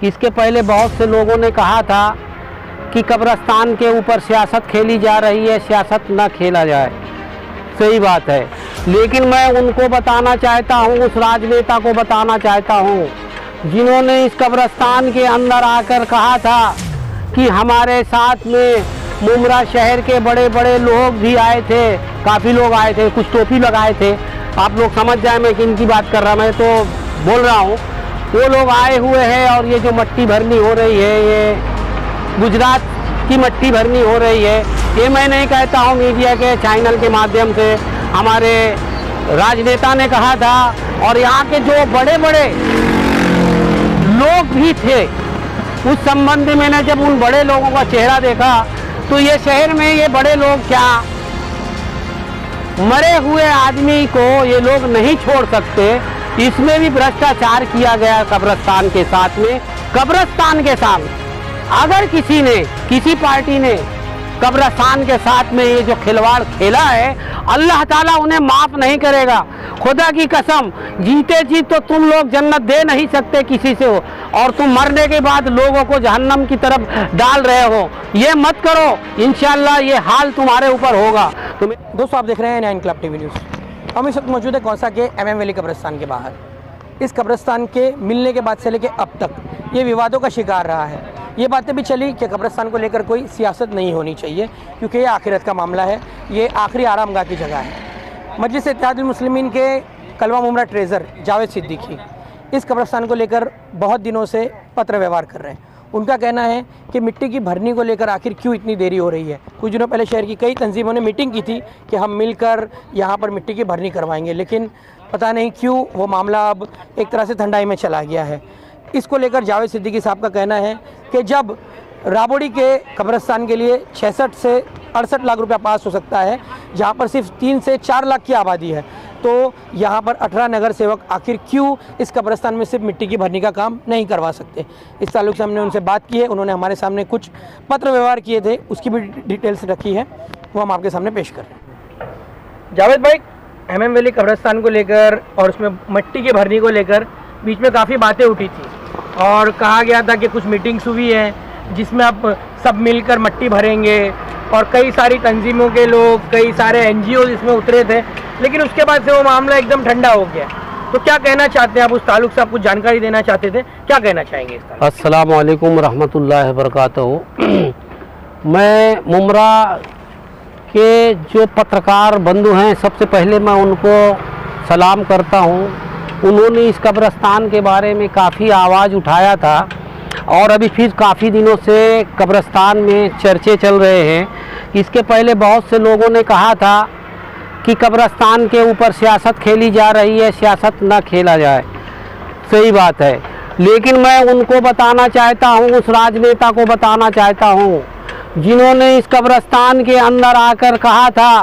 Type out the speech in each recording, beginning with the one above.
इसके पहले बहुत से लोगों ने कहा था कि कब्रिस्तान के ऊपर सियासत खेली जा रही है, सियासत ना खेला जाए। सही बात है, लेकिन मैं उनको बताना चाहता हूँ, उस राजनेता को बताना चाहता हूँ जिन्होंने इस कब्रिस्तान के अंदर आकर कहा था कि हमारे साथ में मुमरा शहर के बड़े बड़े लोग भी आए थे, काफ़ी लोग आए थे, कुछ टोपी लगाए थे। आप लोग समझ जाए मैं किन की बात कर रहा, मैं तो बोल रहा हूँ। वो लोग आए हुए हैं और ये जो मट्टी भरनी हो रही है, ये गुजरात की मट्टी भरनी हो रही है। ये मैं नहीं कहता हूँ, मीडिया के चैनल के माध्यम से हमारे राजनेता ने कहा था और यहाँ के जो बड़े बड़े लोग भी थे, उस संबंध में मैंने जब उन बड़े लोगों का चेहरा देखा तो ये शहर में ये बड़े लोग क्या मरे हुए आदमी को ये लोग नहीं छोड़ सकते। इसमें भी भ्रष्टाचार किया गया कब्रिस्तान के साथ में। कब्रिस्तान के साथ अगर किसी पार्टी ने कब्रिस्तान के साथ में ये जो खिलवाड़ खेला है, अल्लाह ताला उन्हें माफ़ नहीं करेगा। खुदा की कसम, जीते जी तो तुम लोग जन्नत दे नहीं सकते किसी से हो, और तुम मरने के बाद लोगों को जहन्नम की तरफ डाल रहे हो। ये मत करो, इंशाअल्लाह ये हाल तुम्हारे ऊपर होगा। दोस्तों, आप देख रहे हैं 9 क्लब टीवी न्यूज़। हम इस वक्त मौजूद है कौसा के MM वैली कब्रिस्तान के बाहर। इस कब्रिस्तान के मिलने के बाद से लेकर अब तक ये विवादों का शिकार रहा है। ये बातें भी चली कि कब्रिस्तान को लेकर कोई सियासत नहीं होनी चाहिए क्योंकि ये आखिरत का मामला है, ये आखिरी आरामगाह की जगह है। मजलिस इत्तेहादुल मुस्लिमीन के कलवा मुमरा ट्रेज़र जावेद सिद्दीकी इस कब्रिस्तान को लेकर बहुत दिनों से पत्र व्यवहार कर रहे हैं। उनका कहना है कि मिट्टी की भरनी को लेकर आखिर क्यों इतनी देरी हो रही है। कुछ दिनों पहले शहर की कई तंजीमों ने मीटिंग की थी कि हम मिलकर यहाँ पर मिट्टी की भरनी करवाएंगे, लेकिन पता नहीं क्यों वो मामला अब एक तरह से ठंडाई में चला गया है। इसको लेकर जावेद सिद्दीकी साहब का कहना है कि जब राबोड़ी के कब्रिस्तान के लिए 66 से 68 लाख रुपया पास हो सकता है, जहाँ पर सिर्फ 3 से 4 लाख की आबादी है, तो यहाँ पर 18 नगर सेवक आखिर क्यों इस कब्रिस्तान में सिर्फ मिट्टी की भरनी का काम नहीं करवा सकते। इस ताल्लुक से हमने उनसे बात की है। उन्होंने हमारे सामने कुछ पत्र व्यवहार किए थे, उसकी भी डिटेल्स रखी है, वो हम आपके सामने पेश कर रहे हैं। जावेद भाई, MM वैली कब्रिस्तान को लेकर और उसमें मिट्टी की भरनी को लेकर बीच में काफ़ी बातें उठी थी और कहा गया था कि कुछ मीटिंग्स हुई हैं जिसमें आप सब मिलकर मिट्टी भरेंगे, और कई सारी तंजीमों के लोग, कई सारे NGO इसमें उतरे थे, लेकिन उसके बाद से वो मामला एकदम ठंडा हो गया। तो क्या कहना चाहते हैं आप उस ताल्लुक से? आप कुछ जानकारी देना चाहते थे, क्या कहना चाहेंगे इस ताल्लुक? अस्सलाम वालेकुम रहमतुल्लाहि व बरकातहू। मैं मुमरा के जो पत्रकार बंधु हैं, सबसे पहले मैं उनको सलाम करता हूँ। उन्होंने इस कब्रिस्तान के बारे में काफ़ी आवाज़ उठाया था और अभी फिर काफ़ी दिनों से कब्रिस्तान में चर्चे चल रहे हैं। इसके पहले बहुत से लोगों ने कहा था कि कब्रिस्तान के ऊपर सियासत खेली जा रही है, सियासत ना खेला जाए। सही बात है, लेकिन मैं उनको बताना चाहता हूँ, उस राजनेता को बताना चाहता हूँ जिन्होंने इस कब्रिस्तान के अंदर आकर कहा था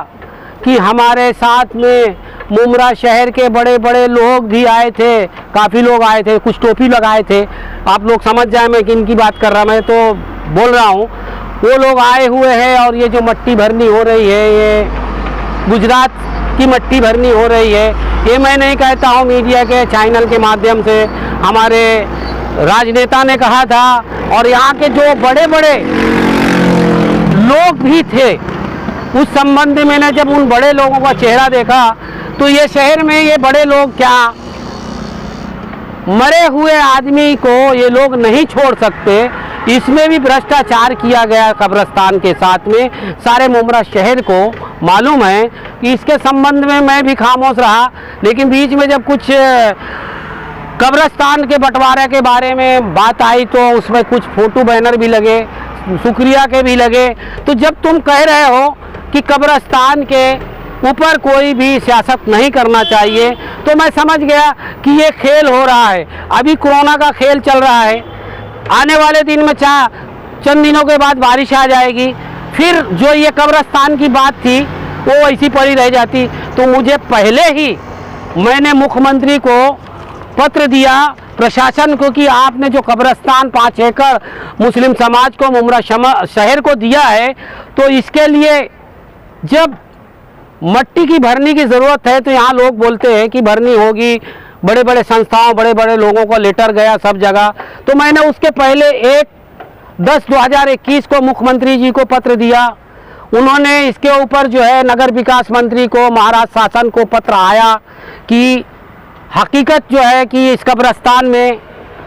कि हमारे साथ में मुमरा शहर के बड़े बड़े लोग भी आए थे, काफ़ी लोग आए थे, कुछ टोपी लगाए थे। आप लोग समझ जाए मैं किन की बात कर रहा, मैं तो बोल रहा हूँ। वो लोग आए हुए हैं और ये जो मट्टी भरनी हो रही है, ये गुजरात की मट्टी भरनी हो रही है। ये मैं नहीं कहता हूँ, मीडिया के चैनल के माध्यम से हमारे राजनेता ने कहा था और यहाँ के जो बड़े बड़े लोग भी थे, उस संबंध में मैंने जब उन बड़े लोगों का चेहरा देखा तो ये शहर में ये बड़े लोग क्या मरे हुए आदमी को ये लोग नहीं छोड़ सकते। इसमें भी भ्रष्टाचार किया गया कब्रिस्तान के साथ में। सारे मुमरा शहर को मालूम है कि इसके संबंध में मैं भी खामोश रहा, लेकिन बीच में जब कुछ कब्रिस्तान के बंटवारे के बारे में बात आई तो उसमें कुछ फोटो बैनर भी लगे, शुक्रिया के भी लगे। तो जब तुम कह रहे हो कि कब्रिस्तान के ऊपर कोई भी सियासत नहीं करना चाहिए, तो मैं समझ गया कि ये खेल हो रहा है। अभी कोरोना का खेल चल रहा है, आने वाले दिन में चंद दिनों के बाद बारिश आ जाएगी, फिर जो ये कब्रिस्तान की बात थी वो ऐसी पड़ी रह जाती। तो मुझे पहले ही मैंने मुख्यमंत्री को पत्र दिया, प्रशासन को, कि आपने जो कब्रिस्तान 5 एकड़ मुस्लिम समाज को मुमरा शहर को दिया है, तो इसके लिए जब मट्टी की भरनी की ज़रूरत है तो यहाँ लोग बोलते हैं कि भरनी होगी, बड़े बड़े संस्थाओं, बड़े बड़े लोगों को लेटर गया सब जगह। तो मैंने उसके पहले 1/10/2021 को मुख्यमंत्री जी को पत्र दिया। उन्होंने इसके ऊपर जो है नगर विकास मंत्री को, महाराष्ट्र शासन को पत्र आया कि हकीकत जो है कि इस कब्रिस्तान में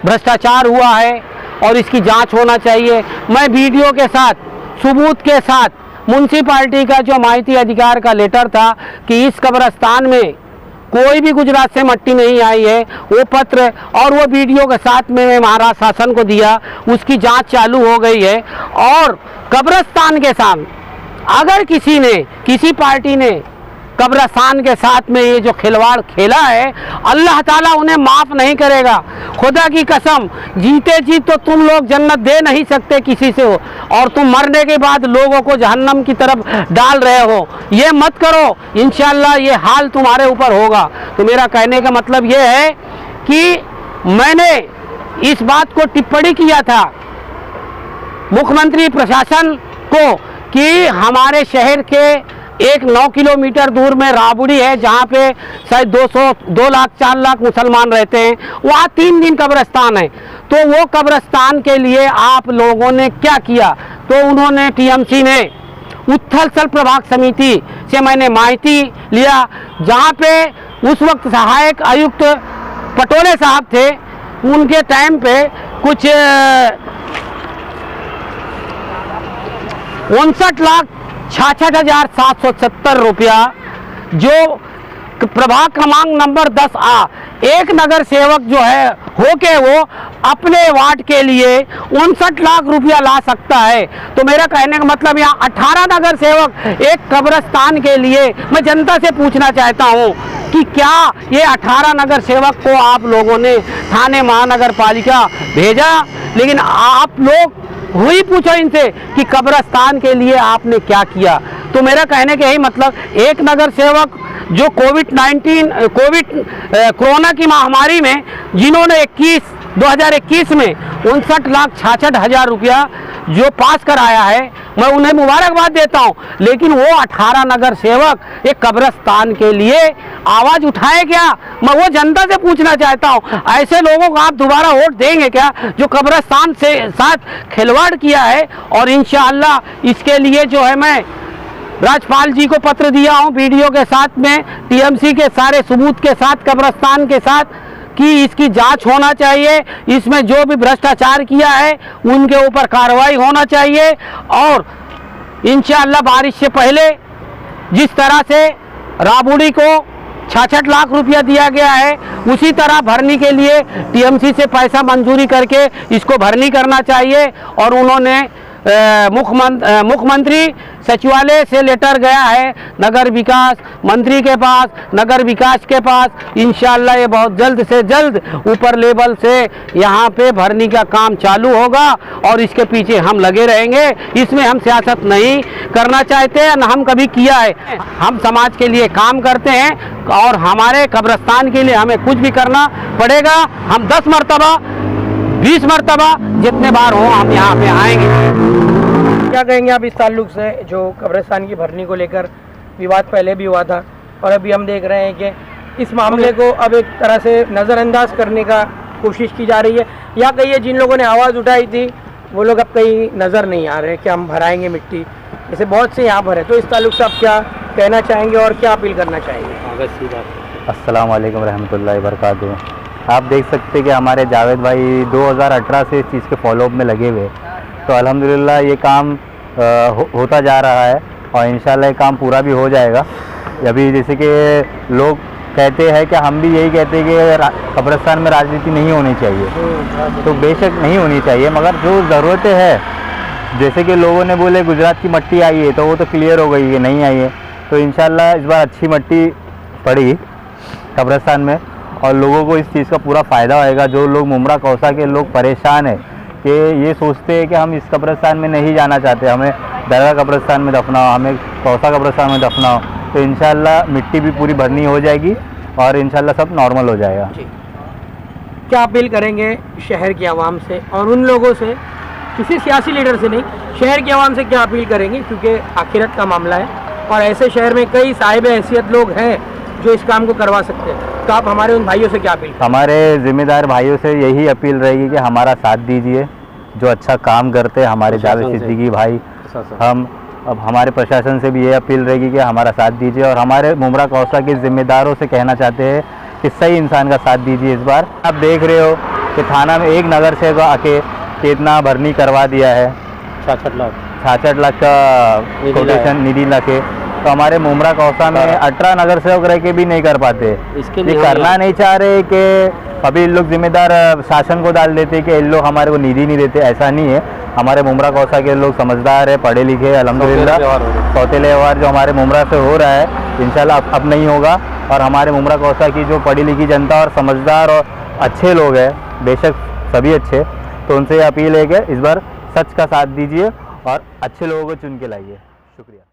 भ्रष्टाचार हुआ है और इसकी जांच होना चाहिए। मैं वीडियो के साथ, सबूत के साथ, म्युनिसिपैलिटी का जो माहिती अधिकार का लेटर था कि इस कब्रिस्तान में कोई भी गुजरात से मट्टी नहीं आई है, वो पत्र और वो वीडियो के साथ में मैं महाराष्ट्र शासन को दिया। उसकी जांच चालू हो गई है। और कब्रिस्तान के साथ अगर किसी पार्टी ने कब्रिस्तान के साथ में ये जो खिलवाड़ खेला है, अल्लाह ताला उन्हें माफ़ नहीं करेगा। खुदा की कसम, जीते जी तो तुम लोग जन्नत दे नहीं सकते किसी से हो, और तुम मरने के बाद लोगों को जहन्नम की तरफ डाल रहे हो। ये मत करो, इंशाअल्लाह ये हाल तुम्हारे ऊपर होगा। तो मेरा कहने का मतलब ये है कि मैंने इस बात को टिप्पणी किया था मुख्यमंत्री प्रशासन को कि हमारे शहर के 9 किलोमीटर दूर में राबड़ी है, जहाँ पे शायद 2 लाख 4 लाख मुसलमान रहते हैं। वहाँ 3 दिन कब्रिस्तान है। तो वो कब्रिस्तान के लिए आप लोगों ने क्या किया? तो उन्होंने टीएमसी ने उत्थल स्थल प्रभाग समिति से मैंने माहिती लिया, जहाँ पे उस वक्त सहायक आयुक्त पटोले साहब थे। उनके टाइम पे कुछ 59,66,770 रुपया जो प्रभाग क्रमांक नंबर 10A एक नगर सेवक जो है होके वो अपने वार्ड के लिए 59 लाख रुपया ला सकता है। तो मेरा कहने का मतलब यहाँ 18 नगर सेवक एक कब्रिस्तान के लिए, मैं जनता से पूछना चाहता हूँ कि क्या ये 18 नगर सेवक को आप लोगों ने थाने महानगर पालिका भेजा? लेकिन आप लोग वही पूछो इनसे कि कब्रिस्तान के लिए आपने क्या किया। तो मेरा कहने का यही मतलब, एक नगर सेवक जो कोरोना की महामारी में जिन्होंने 2021 में 59,66,000 रुपया जो पास कराया है, मैं उन्हें मुबारकबाद देता हूं। लेकिन वो 18 नगर सेवक एक कब्रिस्तान के लिए आवाज़ उठाए क्या? मैं वो जनता से पूछना चाहता हूं, ऐसे लोगों को आप दोबारा वोट देंगे क्या जो कब्रिस्तान से साथ खिलवाड़ किया है? और इंशाअल्लाह इसके लिए जो है मैं राज्यपाल जी को पत्र दिया हूं वीडियो के साथ में, टीएमसी के सारे सबूत के साथ, कब्रिस्तान के साथ, कि इसकी जांच होना चाहिए। इसमें जो भी भ्रष्टाचार किया है उनके ऊपर कार्रवाई होना चाहिए। और इंशाअल्लाह बारिश से पहले जिस तरह से राबड़ी को 66 लाख रुपया दिया गया है, उसी तरह भरनी के लिए टीएमसी से पैसा मंजूरी करके इसको भरनी करना चाहिए। और उन्होंने मुख्यमंत्री सचिवालय से लेटर गया है नगर विकास मंत्री के पास, नगर विकास के पास। इंशाअल्लाह ये बहुत जल्द से जल्द ऊपर लेवल से यहाँ पे भरनी का काम चालू होगा और इसके पीछे हम लगे रहेंगे। इसमें हम सियासत नहीं करना चाहते हैं, न हम कभी किया है। हम समाज के लिए काम करते हैं और हमारे कब्रिस्तान के लिए हमें कुछ भी करना पड़ेगा। हम 10 मरतबा 20 मरतबा जितने बार हो हम यहाँ पे आएंगे। क्या कहेंगे आप इस ताल्लुक से, जो कब्रिस्तान की भरनी को लेकर विवाद पहले भी हुआ था और अभी हम देख रहे हैं कि इस मामले को अब एक तरह से नज़रअंदाज करने का कोशिश की जा रही है, या कहिए जिन लोगों ने आवाज़ उठाई थी वो लोग अब कहीं नज़र नहीं आ रहे कि हम भराएंगे मिट्टी, जैसे बहुत से यहाँ भरे। तो इस ताल्लुक से आप क्या कहना चाहेंगे और क्या अपील करना चाहेंगे? अस्सलाम वालेकुम रहमतुल्लाहि व बरकातुहू। आप देख सकते हैं कि हमारे जावेद भाई 2018 से इस चीज़ के फॉलोअप में लगे हुए, तो अल्हम्दुलिल्लाह ये काम होता जा रहा है और इंशाल्लाह ये काम पूरा भी हो जाएगा। अभी जैसे कि लोग कहते हैं कि हम भी यही कहते हैं कि कब्रिस्तान में राजनीति नहीं होनी चाहिए, तो बेशक नहीं होनी चाहिए, मगर जो ज़रूरतें हैं, जैसे कि लोगों ने बोले गुजरात की मट्टी आई है तो वो तो क्लियर हो गई है, नहीं आई है। तो इंशाल्लाह इस बार अच्छी मट्टी पड़ी कब्रिस्तान में और लोगों को इस चीज़ का पूरा फ़ायदा होएगा। जो लोग मुमरा कौसा के लोग परेशान हैं कि ये सोचते हैं कि हम इस कब्रिस्तान में नहीं जाना चाहते, हमें दरगाह कब्रिस्तान में दफनाओ, हमें कौसा कब्रिस्तान में दफनाओ, तो इंशाल्लाह मिट्टी भी पूरी भरनी हो जाएगी और इंशाल्लाह सब नॉर्मल हो जाएगा। क्या अपील करेंगे शहर की आवाम से और उन लोगों से, किसी सियासी लीडर से नहीं, शहर की आवाम से क्या अपील करेंगे? क्योंकि आखिरत का मामला है और ऐसे शहर में कई साहिब हैसियत लोग हैं जो इस काम को करवा सकते हैं, तो आप हमारे उन भाइयों से क्या अपील? हमारे जिम्मेदार भाइयों से यही अपील रहेगी कि हमारा साथ दीजिए, जो अच्छा काम करते हैं हमारे जावेद प्रशासन से। सिद्दीकी भाई। हम अब हमारे प्रशासन से भी ये अपील रहेगी कि हमारा साथ दीजिए, और हमारे मुमरा कौसा के जिम्मेदारों से कहना चाहते हैं कि सही इंसान का साथ दीजिए। इस बार आप देख रहे हो कि थाना में एक नगर सेवक आके कितना भरनी करवा दिया है, 66 लाख का निधि कोटेशन निधि लाके, तो हमारे मुमरा कौसा में 18 नगर सेवक रह के भी नहीं कर पाते। इसके ये लिए हम करना नहीं चाह रहे कि अभी इन लोग जिम्मेदार शासन को डाल देते कि इन लोग हमारे को निधि नहीं देते, ऐसा नहीं है। हमारे मुमरा कौसा के लोग समझदार है, पढ़े लिखे हैं, अल्हम्दुलिल्लाह। सौतेले व्यवहार जो हमारे मुमरा से हो रहा है इंशाल्लाह अब नहीं होगा, और हमारे मुमरा कौसा की जो पढ़ी लिखी जनता और समझदार और अच्छे लोग हैं, बेशक सभी अच्छे, तो उनसे ये अपील है कि इस बार सच का साथ दीजिए और अच्छे लोगों को चुन के लाइए। शुक्रिया।